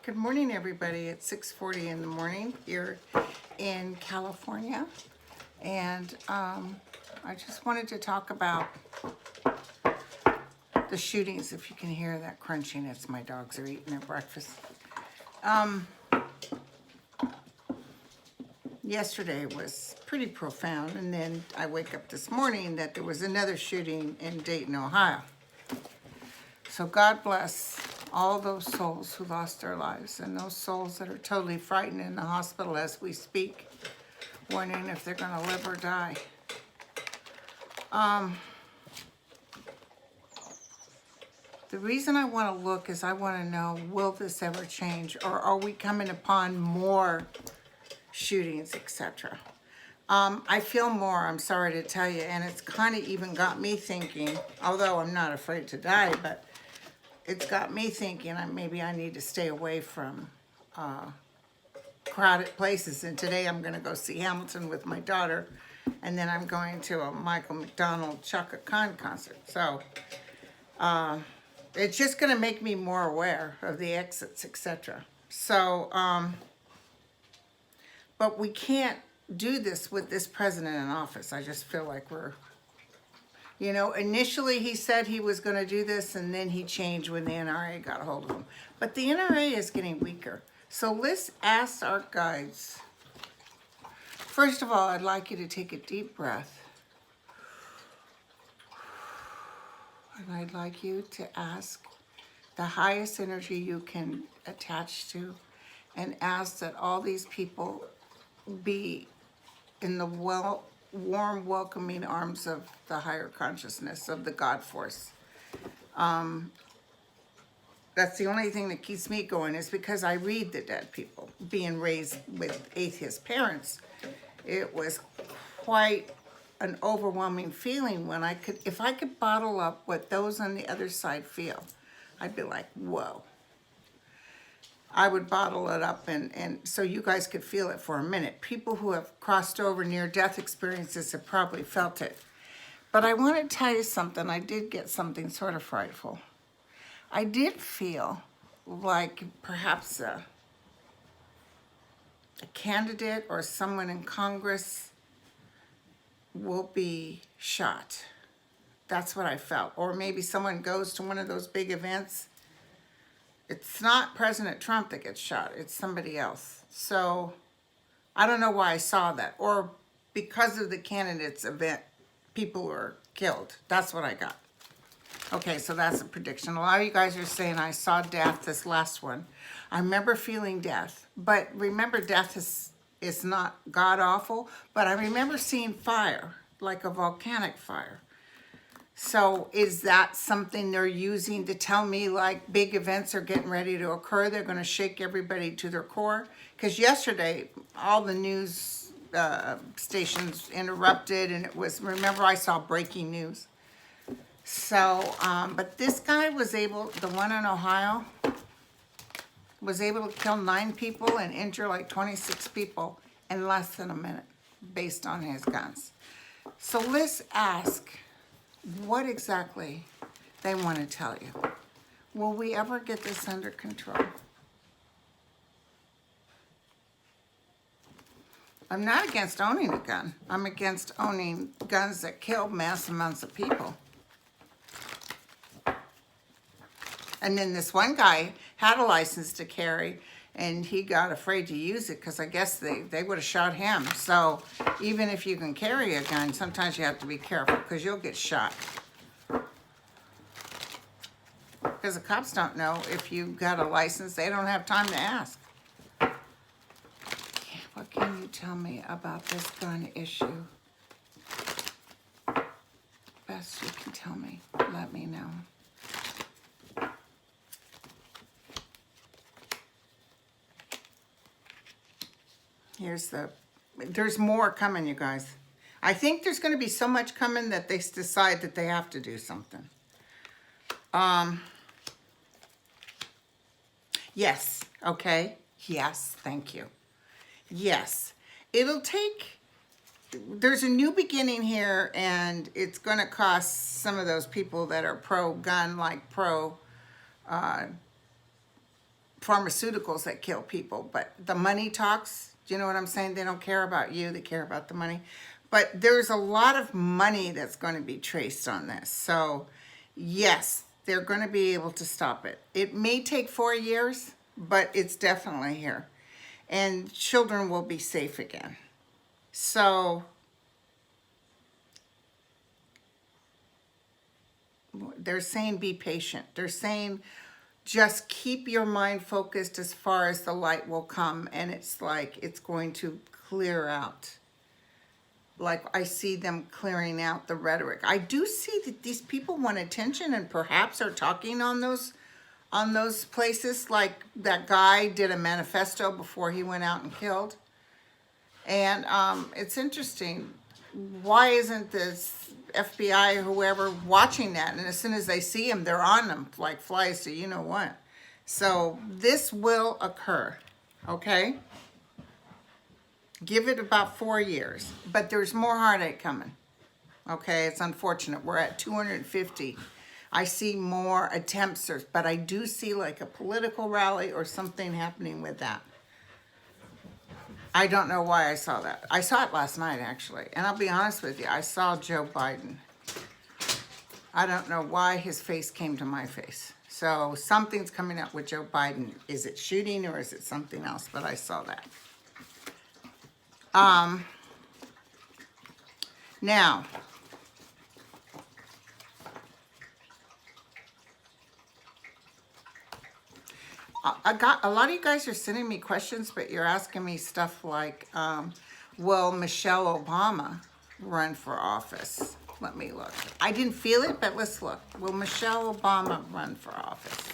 Good morning, everybody. It's 6:40 in the morning here in California, and I just wanted to talk about the shootings. If you can hear that crunching, it's my dogs are eating their breakfast. Yesterday was pretty profound, and then I wake up this morning that there was another shooting in Dayton, Ohio. So God bless all those souls who lost their lives, and those souls that are totally frightened in the hospital as we speak, wondering if they're going to live or die. The reason I want to look is I want to know, will this ever change, or are we coming upon more shootings, etc.? I feel more, I'm sorry to tell you, and it's kind of even got me thinking, although I'm not afraid to die, but it's got me thinking maybe I need to stay away from crowded places. And today I'm going to go see Hamilton with my daughter, and then I'm going to a Michael McDonald Chaka Khan concert. So it's just going to make me more aware of the exits, etc. So, but we can't do this with this president in office. I just feel like we're, you know, initially he said he was going to do this, and then he changed when the NRA got a hold of him. But the NRA is getting weaker. So let's ask our guides. First of all, I'd like you to take a deep breath. And I'd like you to ask the highest energy you can attach to, and ask that all these people be in the warm, welcoming arms of the higher consciousness, of the God force. That's the only thing that keeps me going, is because I read the dead people. Being raised with atheist parents, it was quite an overwhelming feeling when if I could bottle up what those on the other side feel, I'd be like, whoa. I would bottle it up and so you guys could feel it for a minute. People who have crossed over near-death experiences have probably felt it. But I want to tell you something. I did get something sort of frightful. I did feel like perhaps a candidate or someone in Congress will be shot. That's what I felt. Or maybe someone goes to one of those big events. It's not President Trump that gets shot. It's somebody else. So I don't know why I saw that. Or because of the candidates event, people were killed. That's what I got. Okay, so that's a prediction. A lot of you guys are saying I saw death, this last one. I remember feeling death. But remember, death is not god-awful. But I remember seeing fire, like a volcanic fire. So is that something they're using to tell me, like, big events are getting ready to occur? They're going to shake everybody to their core? Because yesterday, all the news stations interrupted, and it was, remember, I saw breaking news. So, but this guy was able, the one in Ohio, was able to kill 9 people and injure like 26 people in less than a minute, based on his guns. So let's ask what exactly they want to tell you. Will we ever get this under control? I'm not against owning a gun. I'm against owning guns that kill mass amounts of people. And then this one guy had a license to carry, and he got afraid to use it because I guess they would have shot him. So even if you can carry a gun, sometimes you have to be careful because you'll get shot. Because the cops don't know if you got a license. They don't have time to ask. What can you tell me about this gun issue? Best you can tell me. Let me know. There's more coming, you guys. I think there's going to be so much coming that they decide that they have to do something. Yes, okay. Yes, thank you. Yes, there's a new beginning here, and it's going to cost some of those people that are pro-gun, like pharmaceuticals that kill people. But the money talks. Do you know what I'm saying? They don't care about you. They care about the money. But there's a lot of money that's going to be traced on this. So, yes, they're going to be able to stop it. It may take 4 years, but it's definitely here. And children will be safe again. So, they're saying be patient. They're saying just keep your mind focused as far as the light will come. And it's like it's going to clear out. Like I see them clearing out the rhetoric. I do see that these people want attention and perhaps are talking on those places. Like that guy did a manifesto before he went out and killed. And it's interesting. Why isn't this FBI or whoever watching that? And as soon as they see him, they're on them like flies to you know what. So this will occur, okay? Give it about 4 years, but there's more heartache coming. Okay, it's unfortunate. We're at 250. I see more attempts, but I do see like a political rally or something happening with that. I don't know why I saw that. I saw it last night, actually. And I'll be honest with you, I saw Joe Biden. I don't know why his face came to my face. So something's coming up with Joe Biden. Is it shooting or is it something else? But I saw that. Now, I got a lot of you guys are sending me questions, but you're asking me stuff like, will Michelle Obama run for office? Let me look. I didn't feel it, but let's look. Will Michelle Obama run for office?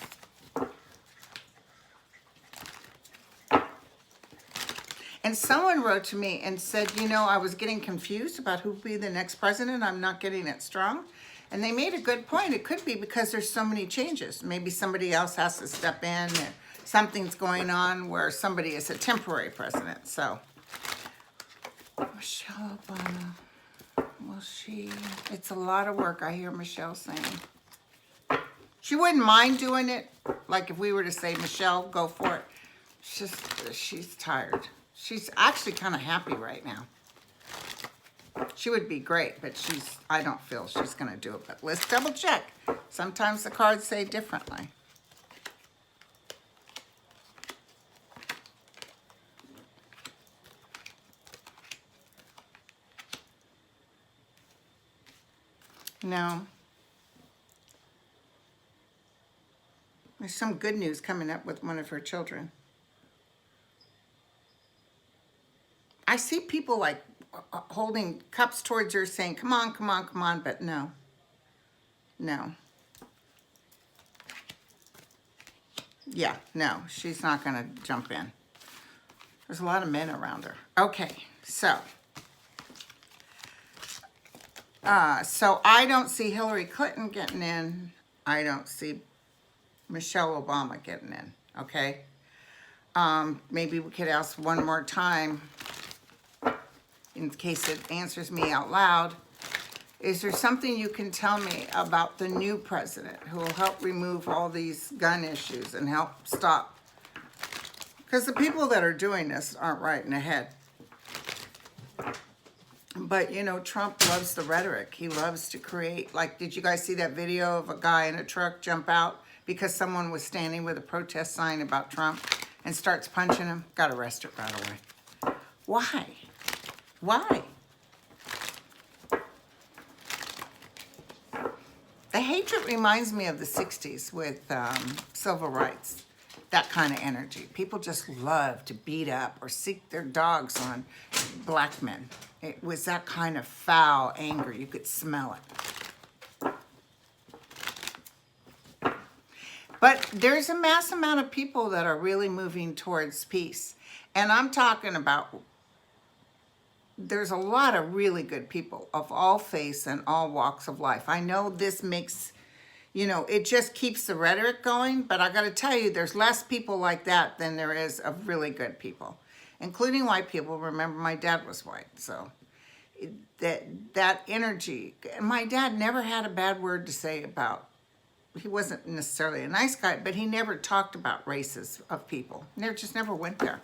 And someone wrote to me and said, you know, I was getting confused about who would be the next president. I'm not getting it strong. And they made a good point. It could be because there's so many changes. Maybe somebody else has to step in. Or something's going on where somebody is a temporary president. So, Michelle Obama, will she? It's a lot of work, I hear Michelle saying. She wouldn't mind doing it. Like if we were to say, Michelle, go for it. She's tired. She's actually kind of happy right now. She would be great, but I don't feel she's going to do it. But let's double check. Sometimes the cards say differently. No. There's some good news coming up with one of her children. I see people like holding cups towards her saying, come on, come on, come on, but no. No. Yeah, no, she's not going to jump in. There's a lot of men around her. Okay, so I don't see Hillary Clinton getting in. I don't see Michelle Obama getting in, okay? Maybe we could ask one more time, in case it answers me out loud. Is there something you can tell me about the new president who will help remove all these gun issues and help stop? Because the people that are doing this aren't right in the head. But, you know, Trump loves the rhetoric. He loves to create, like, did you guys see that video of a guy in a truck jump out because someone was standing with a protest sign about Trump and starts punching him? Got arrested right away. Why? Why? The hatred reminds me of the 60s with civil rights. That kind of energy. People just love to beat up or seek their dogs on black men. It was that kind of foul anger. You could smell it. But there's a mass amount of people that are really moving towards peace. And I'm talking about there's a lot of really good people of all faiths and all walks of life. I know this makes, it just keeps the rhetoric going, but I got to tell you, there's less people like that than there is of really good people, including white people. Remember, my dad was white, so that energy. My dad never had a bad word to say about. He wasn't necessarily a nice guy, but he never talked about races of people. Never went there.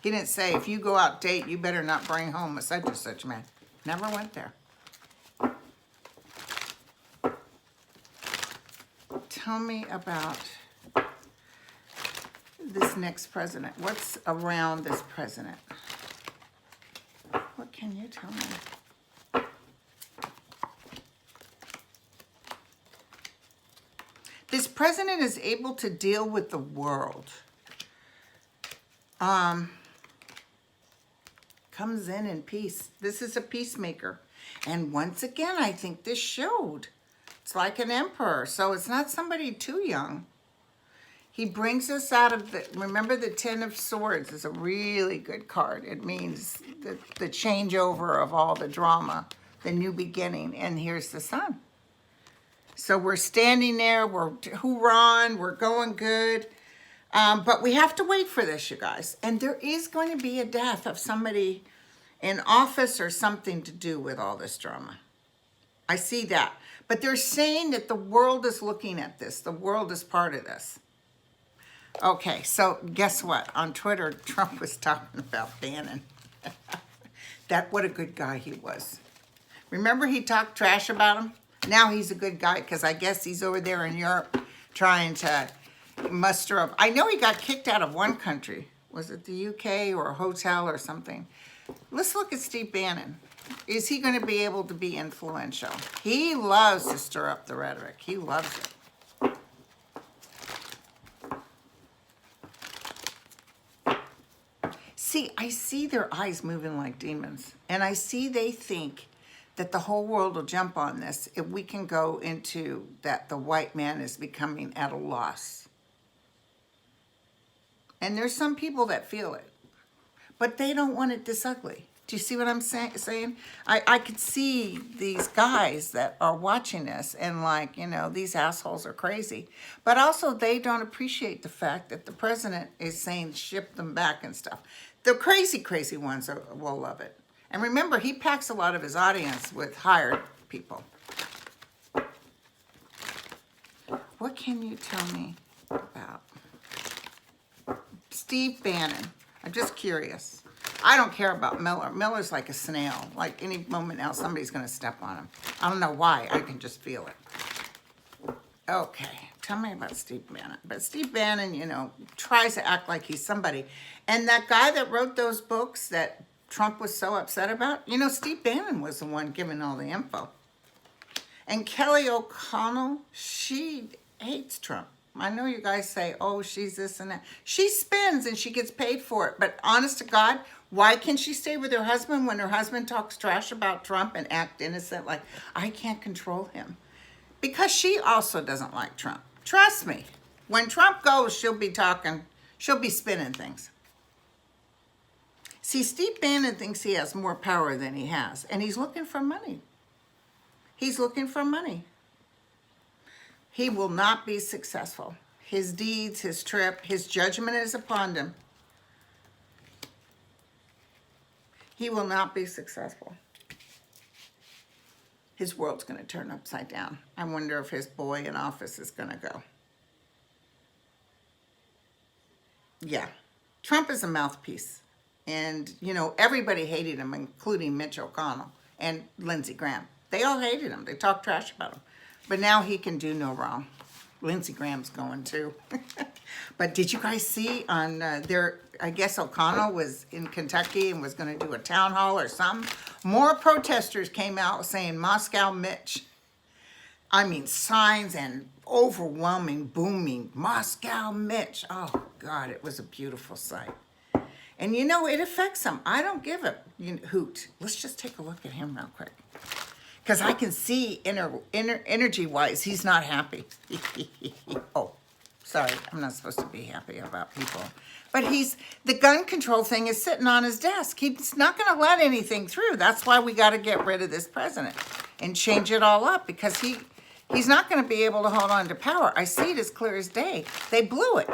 He didn't say, if you go out date, you better not bring home a such and such man. Never went there. Tell me about this next president. What's around this president? What can you tell me? This president is able to deal with the world. Comes in peace. This is a peacemaker. And once again, I think this showed. It's like an emperor. So it's not somebody too young. He brings us out of remember the Ten of Swords is a really good card. It means the changeover of all the drama, the new beginning. And here's the sun. So we're standing there, we're hoorahing, we're going good. But we have to wait for this, you guys. And there is going to be a death of somebody in office or something to do with all this drama. I see that. But they're saying that the world is looking at this. The world is part of this. Okay, so guess what? On Twitter, Trump was talking about Bannon. What a good guy he was. Remember he talked trash about him? Now he's a good guy because I guess he's over there in Europe trying to muster up. I know he got kicked out of one country. Was it the UK or a hotel or something? Let's look at Steve Bannon. Is he going to be able to be influential? He loves to stir up the rhetoric. He loves it. See, I see their eyes moving like demons. And I see they think that the whole world will jump on this if we can go into that the white man is becoming at a loss. And there's some people that feel it, but they don't want it this ugly. Do you see what I'm saying? I could see these guys that are watching this and these assholes are crazy. But also they don't appreciate the fact that the president is saying ship them back and stuff. The crazy, crazy ones will love it. And remember, he packs a lot of his audience with hired people. What can you tell me about Steve Bannon? I'm just curious. I don't care about Miller. Miller's like a snail. Like any moment now, somebody's going to step on him. I don't know why. I can just feel it. Okay. Tell me about Steve Bannon. But Steve Bannon, tries to act like he's somebody. And that guy that wrote those books that Trump was so upset about, Steve Bannon was the one giving all the info. And Kelly O'Connell, she hates Trump. I know you guys say, oh, she's this and that. She spins and she gets paid for it. But honest to God, why can she stay with her husband when her husband talks trash about Trump and act innocent like, I can't control him? Because she also doesn't like Trump. Trust me. When Trump goes, she'll be spinning things. See, Steve Bannon thinks he has more power than he has. And he's looking for money. He's looking for money. He will not be successful. His deeds, his trip, his judgment is upon him. He will not be successful. His world's going to turn upside down. I wonder if his boy in office is going to go. Yeah. Trump is a mouthpiece. And, everybody hated him, including Mitch O'Connell and Lindsey Graham. They all hated him. They talked trash about him. But now he can do no wrong. Lindsey Graham's going too. But did you guys see on I guess O'Connell was in Kentucky and was going to do a town hall or something. More protesters came out saying Moscow Mitch. I mean, signs and overwhelming, booming, Moscow Mitch. Oh, God, it was a beautiful sight. And it affects him. I don't give a hoot. Let's just take a look at him real quick. Because I can see energy-wise, he's not happy. Oh, Sorry, I'm not supposed to be happy about people. But the gun control thing is sitting on his desk. He's not going to let anything through. That's why we got to get rid of this president and change it all up, because he's not going to be able to hold on to power. I see it as clear as day. They blew it.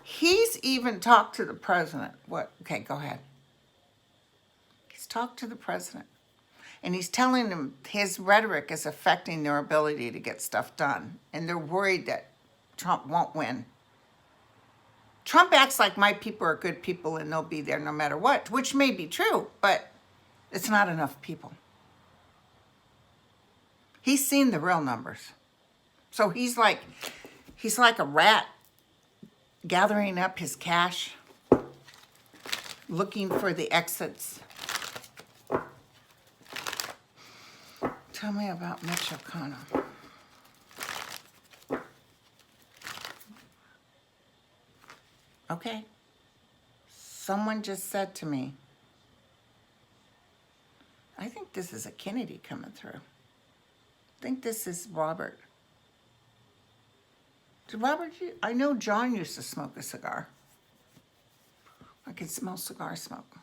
He's even talked to the president. What? Okay, go ahead. He's talked to the president. And he's telling them his rhetoric is affecting their ability to get stuff done. And they're worried that Trump won't win. Trump acts like my people are good people and they'll be there no matter what, which may be true, but it's not enough people. He's seen the real numbers. So he's like a rat gathering up his cash, looking for the exits. Tell me about Mitch O'Connell. Okay. Someone just said to me, I think this is a Kennedy coming through. I think this is Robert. Did Robert, I know John used to smoke a cigar. I can smell cigar smoke.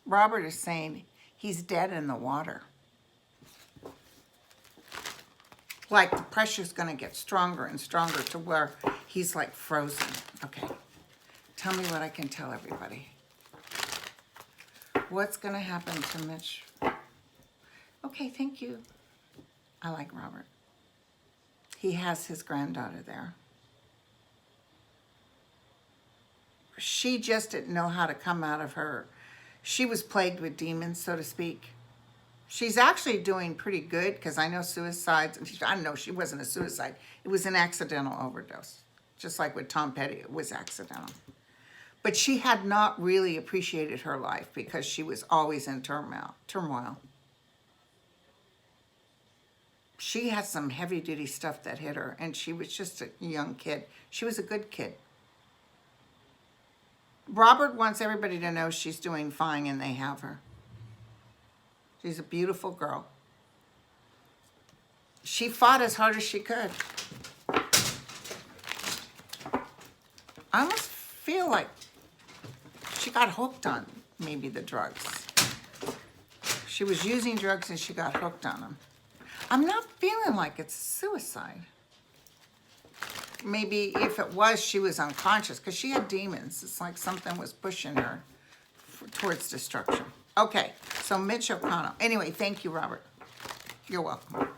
Robert is saying he's dead in the water. Like the pressure's going to get stronger and stronger to where he's like frozen. Okay. Tell me what I can tell everybody. What's going to happen to Mitch? Okay, thank you. I like Robert. He has his granddaughter there. She just didn't know how to come out of her. She was plagued with demons, so to speak. She's actually doing pretty good, because I know suicides. I know she wasn't a suicide. It was an accidental overdose. Just like with Tom Petty, it was accidental. But she had not really appreciated her life because she was always in turmoil. She had some heavy-duty stuff that hit her, and she was just a young kid. She was a good kid. Robert wants everybody to know she's doing fine, and they have her. She's a beautiful girl. She fought as hard as she could. I almost feel like she got hooked on maybe the drugs. She was using drugs and she got hooked on them. I'm not feeling like it's suicide. Maybe if it was, she was unconscious because she had demons. It's like something was pushing her towards destruction. Okay, so Mitch O'Connell. Anyway, thank you, Robert. You're welcome.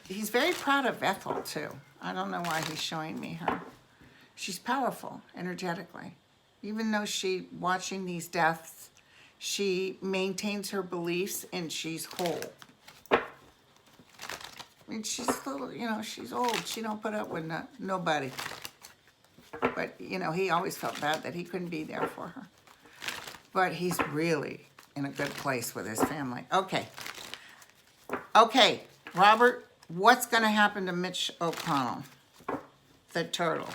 He's very proud of Ethel, too. I don't know why he's showing me her. She's powerful, energetically. Even though watching these deaths, she maintains her beliefs and she's whole. I mean, she's a little, she's old. She don't put up with nobody. But, he always felt bad that he couldn't be there for her. But he's really in a good place with his family. Okay, Robert, what's going to happen to Mitch O'Connell, the turtle?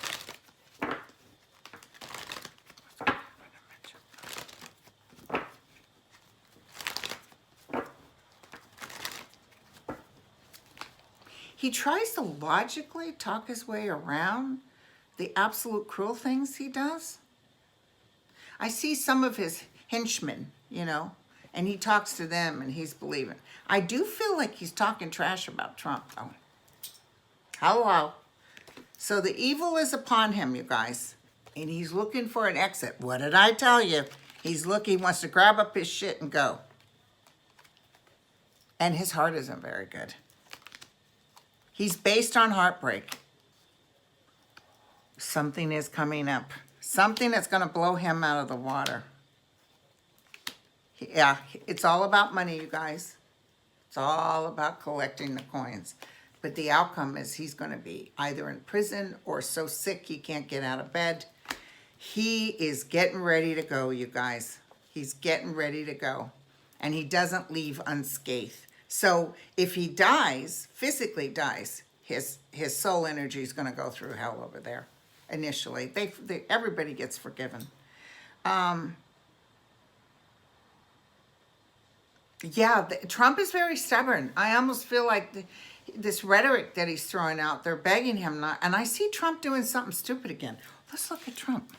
He tries to logically talk his way around the absolute cruel things he does. I see some of his henchmen, and he talks to them and he's believing. I do feel like he's talking trash about Trump, though. Hello. So the evil is upon him, you guys, and he's looking for an exit. What did I tell you? He wants to grab up his shit and go. And his heart isn't very good. He's based on heartbreak. Something is coming up. Something that's going to blow him out of the water. Yeah, it's all about money, you guys. It's all about collecting the coins. But the outcome is he's going to be either in prison or so sick he can't get out of bed. He is getting ready to go, you guys. He's getting ready to go. And he doesn't leave unscathed. So if he dies, physically dies, his soul energy is going to go through hell over there initially. Everybody gets forgiven. Yeah, Trump is very stubborn. I almost feel like this rhetoric that he's throwing out, they're begging him not. And I see Trump doing something stupid again. Let's look at Trump.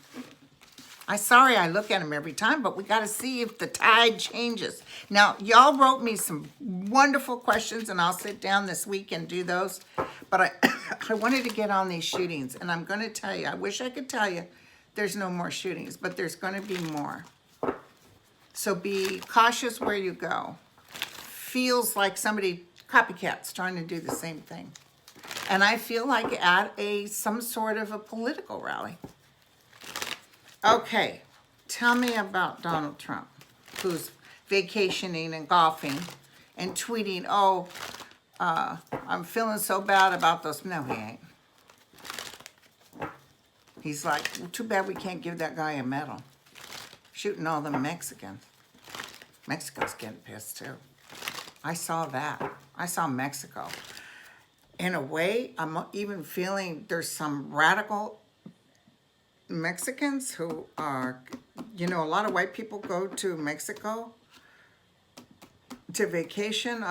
Sorry I look at him every time, but we got to see if the tide changes. Now, y'all wrote me some wonderful questions, and I'll sit down this week and do those. But I wanted to get on these shootings, and I'm going to tell you, I wish I could tell you there's no more shootings, but there's going to be more. So be cautious where you go. Feels like copycats trying to do the same thing. And I feel like at some sort of a political rally. Okay, tell me about Donald Trump, who's vacationing and golfing and tweeting, I'm feeling so bad about those. No, he ain't. He's like, too bad we can't give that guy a medal. Shooting all the Mexicans. Mexico's getting pissed too. I saw that. I saw Mexico. In a way, I'm even feeling there's some radical Mexicans who are, a lot of white people go to Mexico to vacation.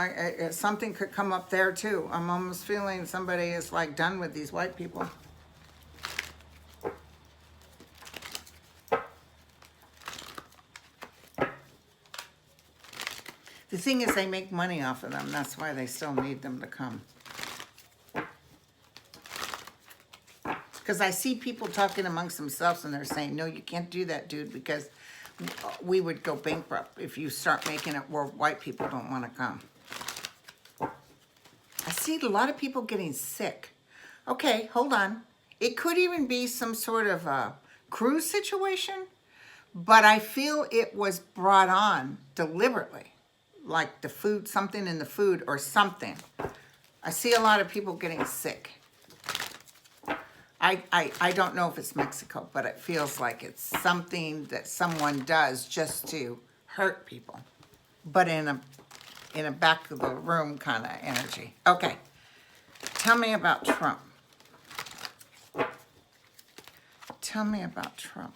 Something could come up there too. I'm almost feeling somebody is like done with these white people. The thing is, they make money off of them. That's why they still need them to come. Because I see people talking amongst themselves and they're saying, no, you can't do that, dude, because we would go bankrupt if you start making it where white people don't want to come. I see a lot of people getting sick. Okay, hold on. It could even be some sort of a cruise situation, but I feel it was brought on deliberately, like the food, something in the food or something. I see a lot of people getting sick. I don't know if it's Mexico, but it feels like it's something that someone does just to hurt people, but in a back of the room kind of energy. Okay, tell me about Trump. Tell me about Trump.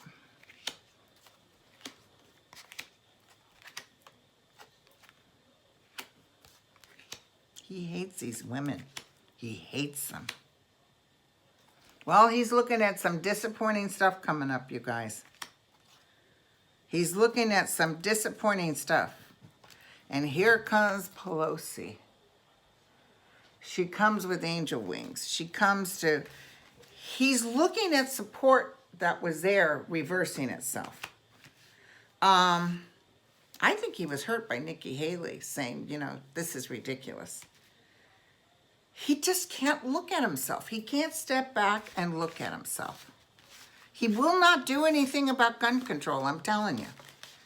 He hates these women. He hates them. Well, he's looking at some disappointing stuff coming up, you guys. He's looking at some disappointing stuff. And here comes Pelosi. She comes with angel wings. He's looking at support that was there reversing itself. I think he was hurt by Nikki Haley saying, this is ridiculous. He just can't look at himself. He can't step back and look at himself. He will not do anything about gun control, I'm telling you.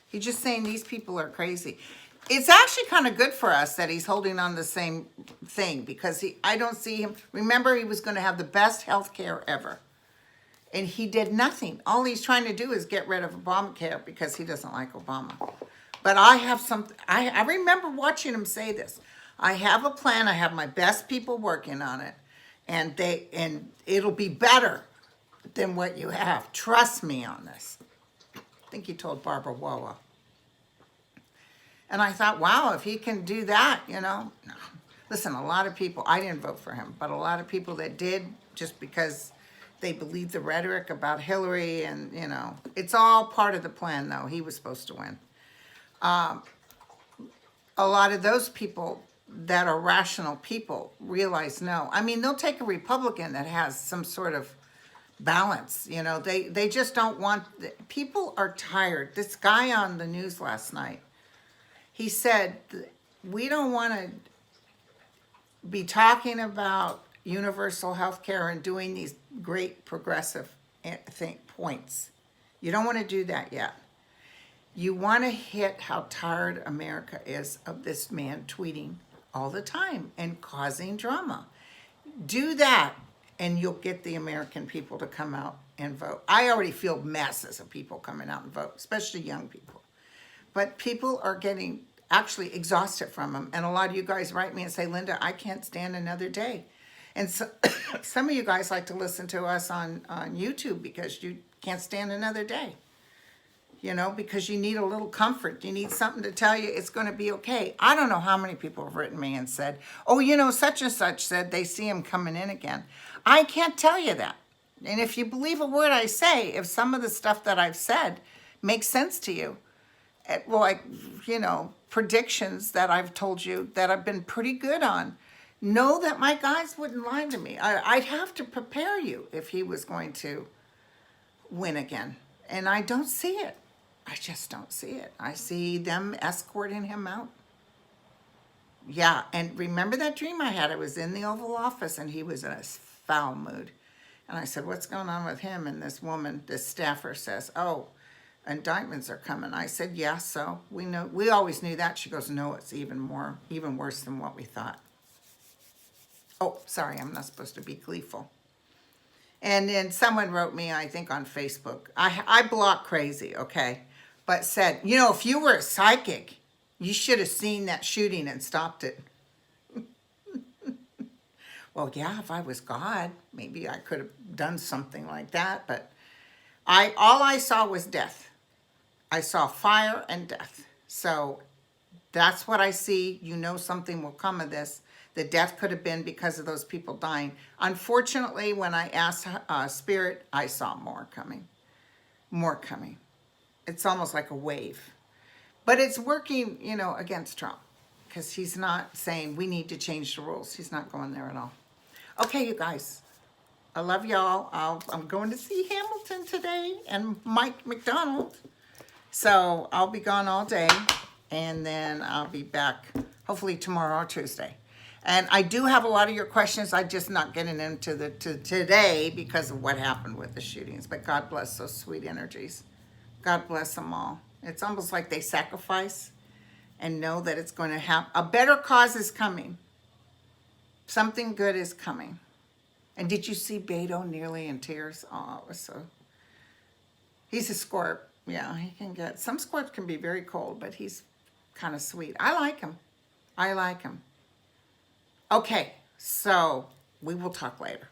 He's just saying these people are crazy. It's actually kind of good for us that he's holding on the same thing because I don't see him. Remember, he was going to have the best health care ever. And he did nothing. All he's trying to do is get rid of Obamacare because he doesn't like Obama. But I remember watching him say this. I have a plan. I have my best people working on it, and it'll be better than what you have. Trust me on this. I think he told Barbara Wawa. And I thought, wow, if he can do that, No. Listen, a lot of people, I didn't vote for him, but a lot of people that did, just because they believe the rhetoric about Hillary and, it's all part of the plan, though. He was supposed to win. A lot of those people that are rational people realize no. I mean, they'll take a Republican that has some sort of balance. They just don't want, people are tired. This guy on the news last night, he said, we don't want to be talking about universal health care and doing these great progressive points. You don't want to do that yet. You want to hit how tired America is of this man tweeting all the time and causing drama. Do that, and you'll get the American people to come out and vote. I already feel masses of people coming out and vote, especially young people. But people are getting actually exhausted from them. And a lot of you guys write me and say, Linda, I can't stand another day. And so, some of you guys like to listen to us on YouTube because you can't stand another day. you know, because you need a little comfort. You need something to tell you it's going to be okay. I don't know how many people have written me and said, oh, you know, such and such said they see him coming in again. I can't tell you that. And if you believe a word I say, if some of the stuff that I've said makes sense to you, like, you know, predictions that I've told you that I've been pretty good on, know that my guys wouldn't lie to me. I'd have to prepare you if he was going to win again. And I don't see it. I just don't see it. I see them escorting him out. Yeah, and remember that dream I had? I was in the Oval Office and he was in a foul mood. And I said, what's going on with him? And this woman, this staffer says, oh, indictments are coming. I said, yeah, so we know, we always knew that. She goes, no, it's even worse than what we thought. Oh, sorry, I'm not supposed to be gleeful. And then someone wrote me, I think on Facebook, I block crazy, okay? But said, you know, if you were a psychic, you should have seen that shooting and stopped it. Well, yeah, if I was God, maybe I could have done something like that. But all I saw was death. I saw fire and death. So that's what I see. You know something will come of this. The death could have been because of those people dying. Unfortunately, when I asked Spirit, I saw more coming. More coming. It's almost like a wave. But it's working, you know, against Trump. Because he's not saying we need to change the rules. He's not going there at all. Okay, you guys. I love y'all. I'm going to see Hamilton today and Mike McDonald. So I'll be gone all day. And then I'll be back hopefully tomorrow or Tuesday. And I do have a lot of your questions. I'm just not getting into today because of what happened with the shootings. But God bless those sweet energies. God bless them all. It's almost like they sacrifice and know that it's going to happen. A better cause is coming. Something good is coming. And did you see Beto nearly in tears? Oh, it was so... He's a scorp. Yeah, he can get... Some scorps can be very cold, but he's kind of sweet. I like him. I like him. Okay, so we will talk later.